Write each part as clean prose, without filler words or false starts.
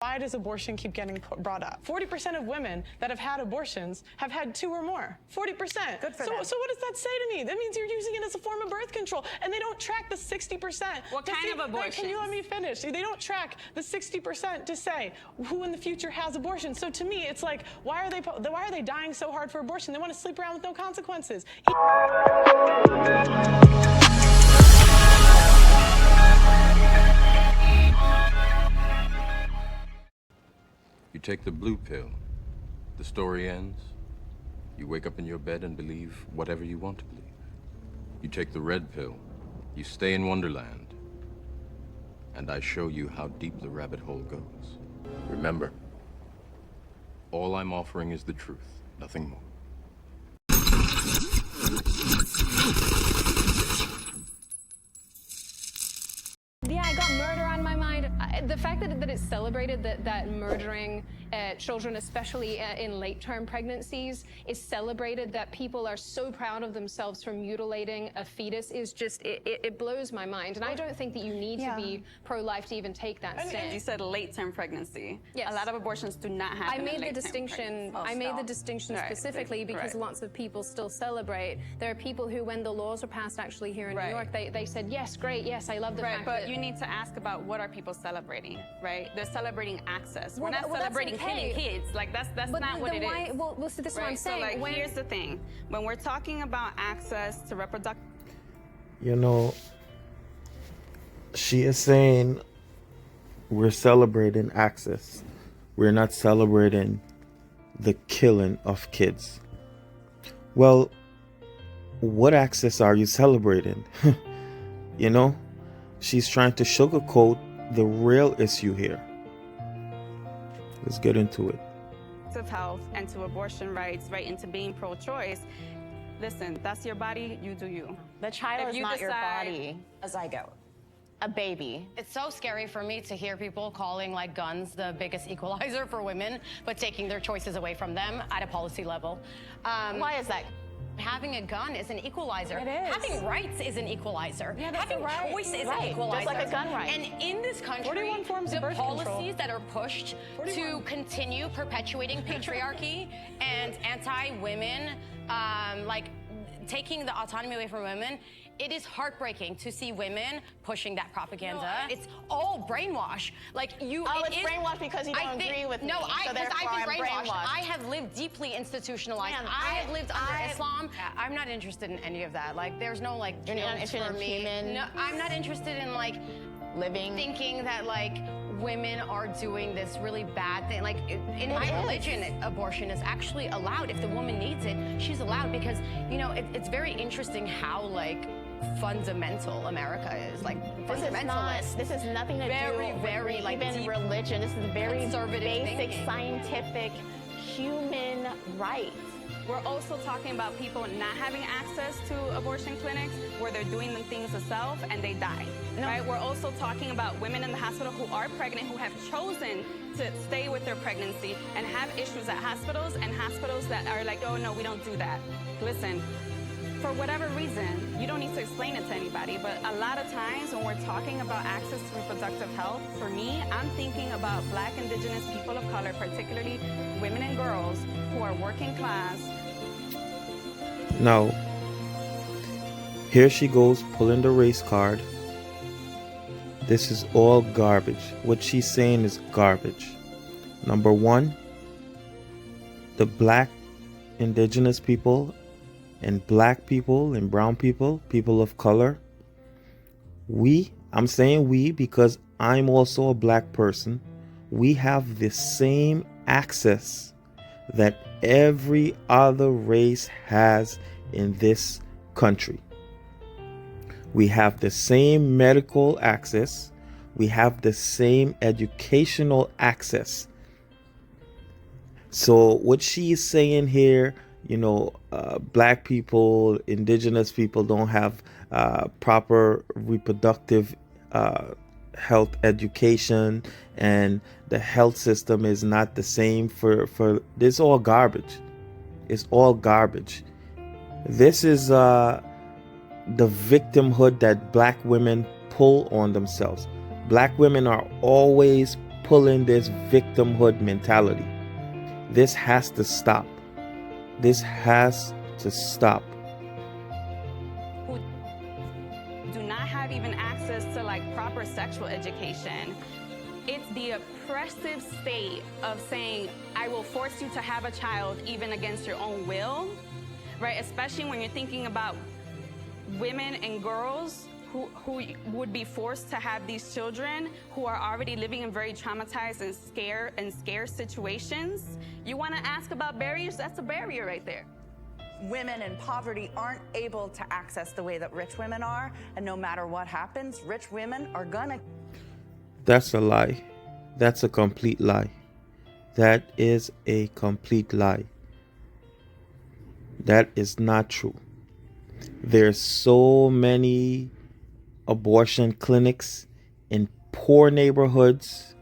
Why does abortion keep getting brought up? 40% of women that have had abortions have had 2 or more. 40%. Good for so, them. so what does that say to me? That means you're using it as a form of birth control, and they don't track the 60%. What kind of abortion? Can you let me finish? They don't track the 60% to say who in the future has abortion. So to me, it's like, why are they dying so hard for abortion? They want to sleep around with no consequences. You take the blue pill, the story ends. You wake up in your bed and believe whatever you want to believe. You take the red pill, you stay in Wonderland, and I show you how deep the rabbit hole goes. Remember, all I'm offering is the truth, nothing more. Yeah, I got murder on my mind. The fact that it's celebrated that murdering children, especially in late-term pregnancies, is celebrated, that people are so proud of themselves for mutilating a fetus, is just, it blows my mind. And I don't think that you need to be pro-life to even take that stand. You said late-term pregnancy. Yes. A lot of abortions do not happen. I made the distinction. I made the distinction specifically because lots of people still celebrate. There are people who, when the laws were passed, actually here in New York, they said, yes, great, yes, I love the fact but that you need to ask about what are people celebrating, right? They're celebrating access. We're not celebrating killing kids. Like that's not what it is. Well, so this is what I'm saying. So like, here's the thing: when we're talking about access to reproductive, you know, she is saying we're celebrating access. We're not celebrating the killing of kids. Well, what access are you celebrating? You know, she's trying to sugarcoat the real issue here. Let's get into it. of health and to abortion rights, right, and to being pro-choice. Listen, that's your body, you do you. The child is not your body. As I go. A baby. It's so scary for me to hear people calling like guns the biggest equalizer for women, but taking their choices away from them at a policy level. Why is that? Having a gun is an equalizer. It is. Having rights is an equalizer. Yeah, that's Having right. choice is Right. an equalizer. Just like a gun right. And in this country, 41 forms of the birth policies control. that are pushed to continue perpetuating patriarchy and anti-women, like taking the autonomy away from women, it is heartbreaking to see women pushing that propaganda. It's all brainwash. Like you. Oh, it's brainwash because you don't agree with me. No, so because therefore I've been I'm brainwashed. I have lived deeply institutionalized. Man, I have lived under Islam. I'm not interested in any of that. Like, there's no like You're not guilt interested for in me. human No, I'm not interested in like living. thinking that like women are doing this really bad thing. Like in my religion, abortion is actually allowed. If the woman needs it, she's allowed, because you know it's very interesting how like fundamental America is. Like fundamentalist. This is nothing to do with very like even deep religion. This is very conservative basic thinking. scientific human rights. We're also talking about people not having access to abortion clinics where they're doing the things themselves and they die, right? We're also talking about women in the hospital who are pregnant, who have chosen to stay with their pregnancy and have issues at hospitals, and hospitals that are like, oh no, we don't do that. Listen, for whatever reason, you don't need to explain it to anybody, but a lot of times when we're talking about access to reproductive health, for me, I'm thinking about Black, Indigenous, people of color, particularly women and girls who are working class. Now, here she goes pulling the race card. This is all garbage. What she's saying is garbage. Number one, the Black, Indigenous people and Black people and brown people, people of color, I'm saying we because I'm also a Black person, we have the same access that every other race has in this country. We have the same medical access. We have the same educational access. So what she's saying here, you know, Black people, Indigenous people don't have proper reproductive health education, and the health system is not the same for this. All garbage. It's all garbage. This is the victimhood that Black women pull on themselves. Black women are always pull in this victimhood mentality. This has to stop. This has to stop. Who do not have even access to like proper sexual education. It's the oppressive state of saying, I will force you to have a child even against your own will, right? Especially when you're thinking about women and girls who would be forced to have these children, who are already living in very traumatized and scarce situations. You want to ask about barriers? That's a barrier right there. Women in poverty aren't able to access the way that rich women are, and no matter what happens, rich women are gonna. That's a lie. That's a complete lie. That is a complete lie. That is not true. There's so many abortion clinics in poor neighborhoods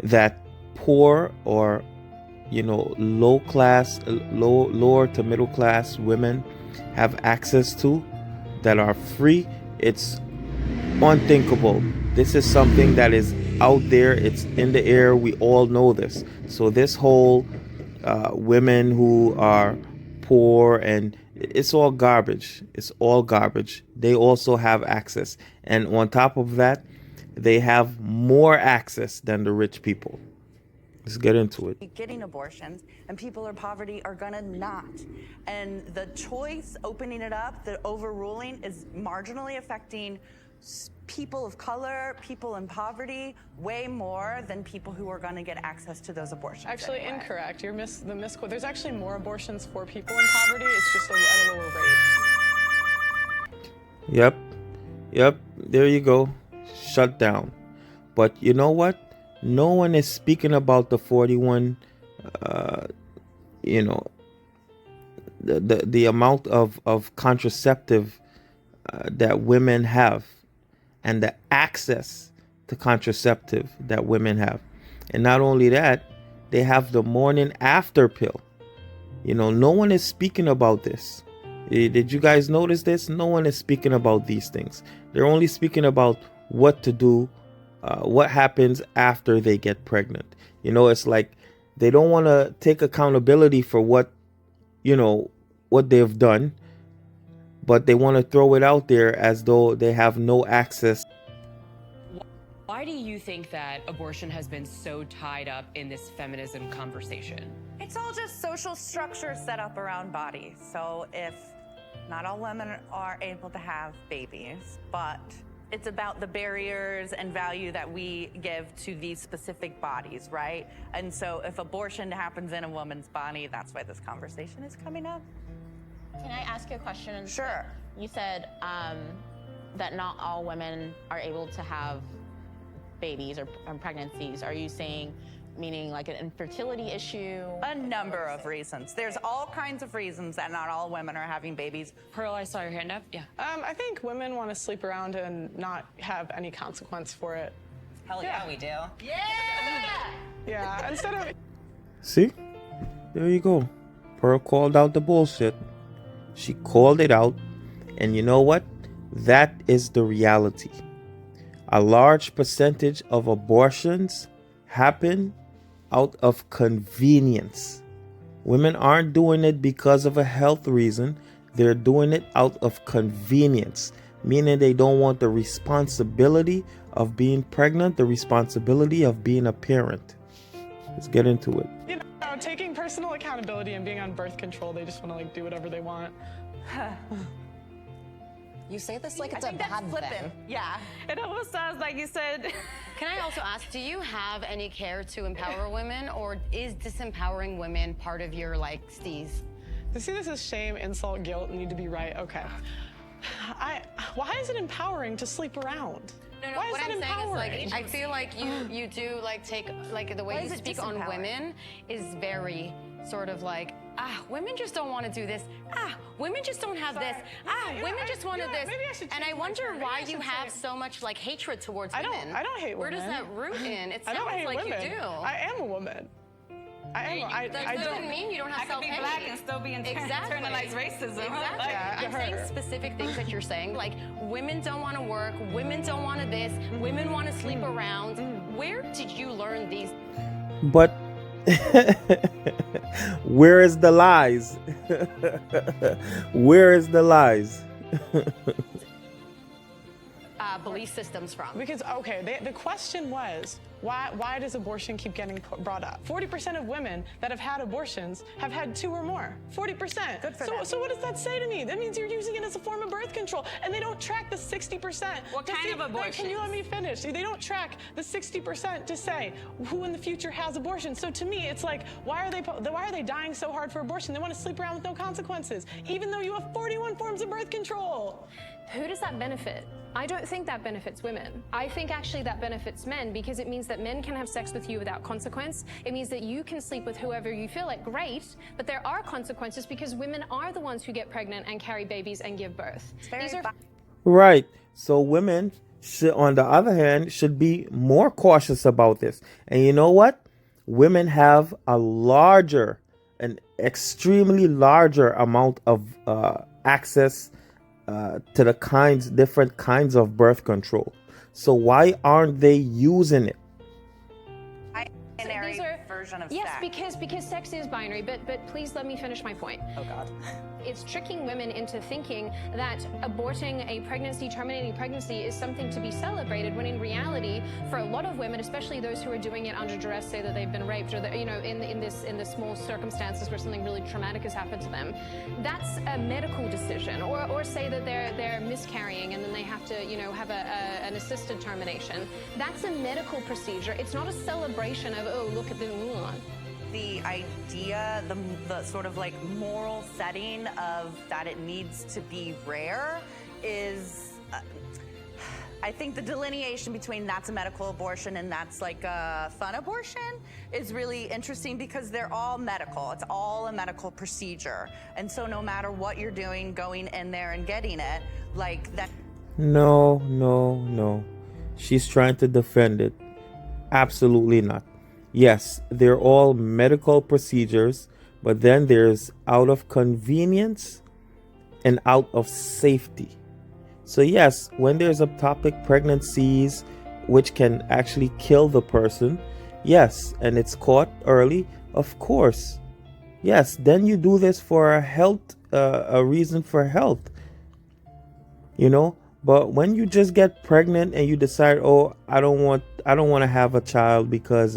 that poor or lower to middle class women have access to, that are free. It's unthinkable. This is something that is out there. It's in the air. We all know this. So this whole women who are poor, and it's all garbage. It's all garbage. They also have access. And on top of that, they have more access than the rich people. Let's get into it. Getting abortions, and people in poverty are gonna not. And the choice, opening it up, the overruling is marginally affecting people of color, people in poverty, way more than people who are going to get access to those abortions. Actually, anyway. Incorrect. You're the misquote. There's actually more abortions for people in poverty. It's just at a lower rate. Yep. There you go. Shut down. But you know what? No one is speaking about the 41, the amount of contraceptive that women have, and the access to contraceptive that women have. And not only that, they have the morning after pill. No one is speaking about this. Did you guys notice this? No one is speaking about these things. They're only speaking about what to do, what happens after they get pregnant. It's like they don't want to take accountability for what they've done, but they want to throw it out there as though they have no access. Why do you think that abortion has been so tied up in this feminism conversation? It's all just social structure set up around bodies. So if not all women are able to have babies, but it's about the barriers and value that we give to these specific bodies, right? And so if abortion happens in a woman's body, that's why this conversation is coming up. Can I ask you a question? Sure. You said that not all women are able to have babies or pregnancies. Are you saying, meaning like an infertility issue? A number of reasons. There's all kinds of reasons that not all women are having babies. Pearl, I saw your hand up. Yeah. I think women want to sleep around and not have any consequence for it. Hell yeah, we do. Yeah, instead of... See? There you go. Pearl called out the bullshit. She called it out. And you know what? That is the reality. A large percentage of abortions happen out of convenience. Women aren't doing it because of a health reason. They're doing it out of convenience, meaning they don't want the responsibility of being pregnant, the responsibility of being a parent. Let's get into it. Taking personal accountability and being on birth control, they just want to do whatever they want. You say this like it's a bad thing. Yeah. It almost sounds like you said... Can I also ask, do you have any care to empower women, or is disempowering women part of your steez? To see this as shame, insult, guilt, need to be right. Okay. Why is it empowering to sleep around? No, Why is what that I'm empowering? saying is I feel like you do take the way you speak on women is very sort of women just don't want to do this. Women just don't have this. Women just wanted this. And I wonder why you have so much hatred towards women. I don't hate women. Where does that root in? It I don't sounds hate like women. you do. I am a woman. I That doesn't don't. mean you don't have I could be self-hate. black and still be Exactly. internalized racism. Exactly. Like, I'm saying specific things that you're saying, like women don't want to work, women don't want to this, women want to sleep around. Where did you learn these? But where is the lies? Where is the lies? Belief systems from? Because, okay, the question was, why does abortion keep getting brought up? 40% of women that have had abortions have had 2 or more. 40%. Good for so, them. so what does that say to me? That means you're using it as a form of birth control. And they don't track the 60%. What to kind see, of Wait, can you let abortions? me finish? They don't track the 60% to say who in the future has abortion. So to me, it's like, why are they dying so hard for abortion? They want to sleep around with no consequences, even though you have 41 forms of birth control. Who does that benefit? I don't think that benefits women. I think actually that benefits men because it means that men can have sex with you without consequence. It means that you can sleep with whoever you feel like, great, but there are consequences because women are the ones who get pregnant and carry babies and give birth. These are Right. So women should, on the other hand, should be more cautious about this. And you know what? Women have an extremely larger amount of access to the different kinds of birth control. So why aren't they using it? Binary these are- version of yes, sex. because sex is binary, but please let me finish my point. Oh God. It's tricking women into thinking that aborting a pregnancy, terminating pregnancy, is something to be celebrated, when in reality, for a lot of women, especially those who are doing it under duress, say that they've been raped, or that, you know, in the small circumstances where something really traumatic has happened to them, that's a medical decision. Or say that they're miscarrying and then they have to, you know, have an assisted termination. That's a medical procedure. It's not a celebration of, oh, look at the The idea, the sort of like moral setting of that it needs to be rare is, I think the delineation between that's a medical abortion and that's like a fun abortion is really interesting because they're all medical. It's all a medical procedure. And so no matter what you're doing, going in there and getting it, like that. No. She's trying to defend it. Absolutely not. Yes, they're all medical procedures, but then there's out of convenience and out of safety. So yes, when there's ectopic pregnancies, which can actually kill the person, yes, and it's caught early, of course. Yes, then you do this for a reason for health, you know. But when you just get pregnant and you decide, oh, I don't want to have a child because,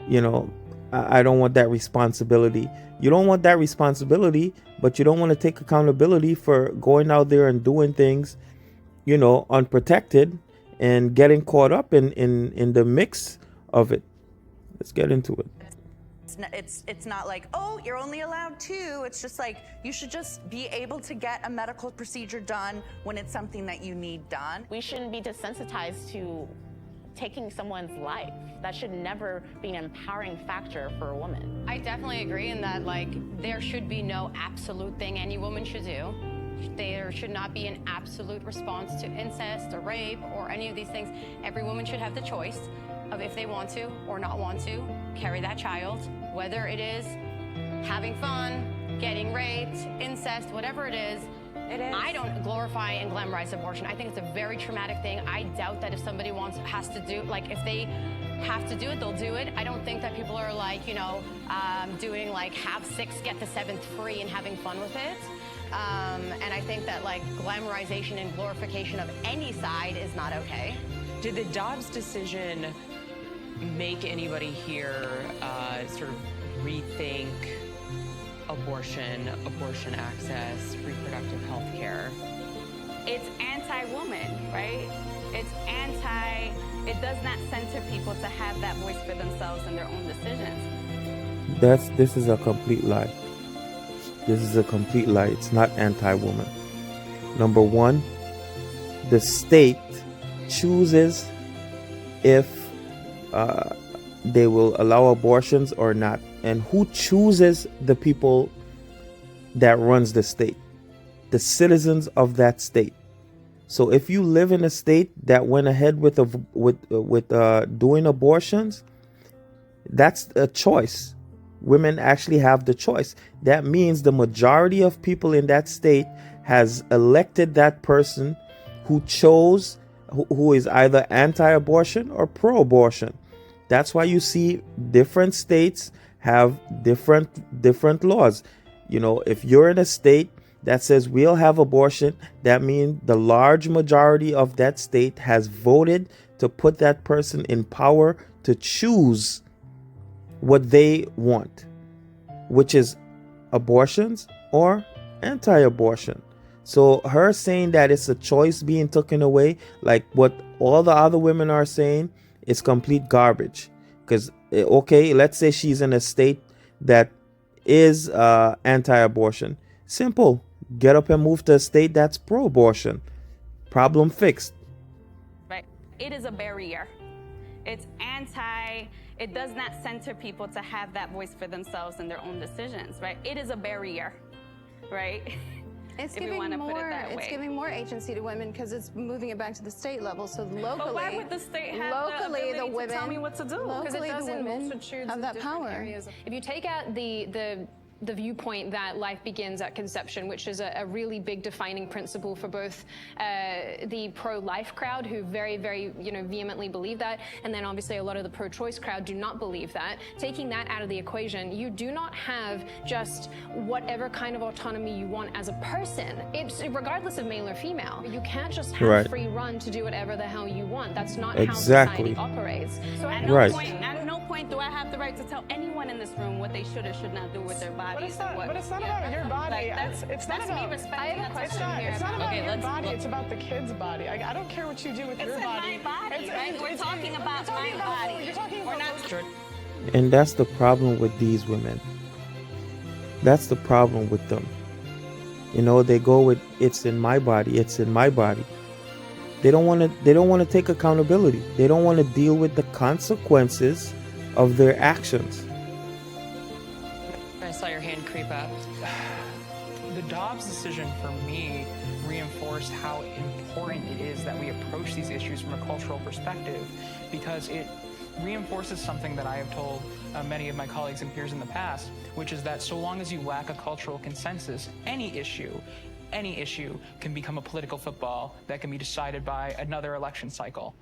you know, I don't want that responsibility. You don't want that responsibility, but you don't want to take accountability for going out there and doing things, you know, unprotected and getting caught up in the mix of it. Let's get into it. It's not like, oh, you're only allowed 2. It's just like you should just be able to get a medical procedure done when it's something that you need done. We shouldn't be desensitized to taking someone's life. That should never be an empowering factor for a woman. I definitely agree in that, like, there should be no absolute thing any woman should do. There should not be an absolute response to incest or rape or any of these things. Every woman should have the choice of if they want to or not want to carry that child, whether it is having fun, getting raped, incest, whatever it is. I don't glorify and glamorize abortion. I think it's a very traumatic thing. I doubt that if somebody has to do, like, if they have to do it, they'll do it. I don't think that people are like, you know, doing like have 6, get the 7th free and having fun with it. And I think that like glamorization and glorification of any side is not okay. Did the Dobbs decision make anybody here sort of rethink abortion access, reproductive health care? it's anti-woman, right? It does not center people to have that voice for themselves and their own decisions. This is a complete lie. This is a complete lie. It's not anti-woman. Number one, the state chooses if they will allow abortions or not. And who chooses the people that runs the state? The citizens of that state. So if you live in a state that went ahead with doing abortions, That's a choice. Women actually have the choice. That means the majority of people in that state has elected that person who chose, who is either anti-abortion or pro-abortion. That's why you see different states have different laws. You know, if you're in a state that says we'll have abortion, that means the large majority of that state has voted to put that person in power to choose what they want, which is abortions or anti-abortion. So her saying that it's a choice being taken away, like what all the other women are saying, is complete garbage. Because, okay, let's say she's in a state that is anti-abortion. Simple. Get up and move to a state that's pro-abortion. Problem fixed. Right. It is a barrier. It's it does not center people to have that voice for themselves and their own decisions, right? It is a barrier, right? It's If we giving wanna put it more. that It's way. giving more agency to women because it's moving it back to the state level. So locally, But why would the state have locally, the ability women to tell me what to do? Because it locally, the doesn't women multitudes have of that different power. areas. If you take out the viewpoint that life begins at conception, which is a really big defining principle for both the pro-life crowd, who very, very, vehemently believe that, and then obviously a lot of the pro-choice crowd do not believe that. Taking that out of the equation, you do not have just whatever kind of autonomy you want as a person. It's regardless of male or female. You can't just have Right. free run to do whatever the hell you want. That's not Exactly. how society operates. So At Right. no point do I have the right to tell anyone in this room what they should or should not do with their bodies. But it's not, and what, but it's not yeah, about your body. Like, It's not that's about. me respecting I have a that question It's not, here. it's not about Okay, your let's- body. It's about the kid's body. I don't care what you do with It's your in body. my body, right? We're talking about you're talking my body. You're talking We're about. not. And that's the problem with these women. That's the problem with them. They go with it's in my body, it's in my body. They don't want to take accountability. They don't want to deal with the consequences of their actions. I saw your hand creep up. The Dobbs decision for me reinforced how important it is that we approach these issues from a cultural perspective, because it reinforces something that I have told many of my colleagues and peers in the past, which is that so long as you lack a cultural consensus, any issue can become a political football that can be decided by another election cycle.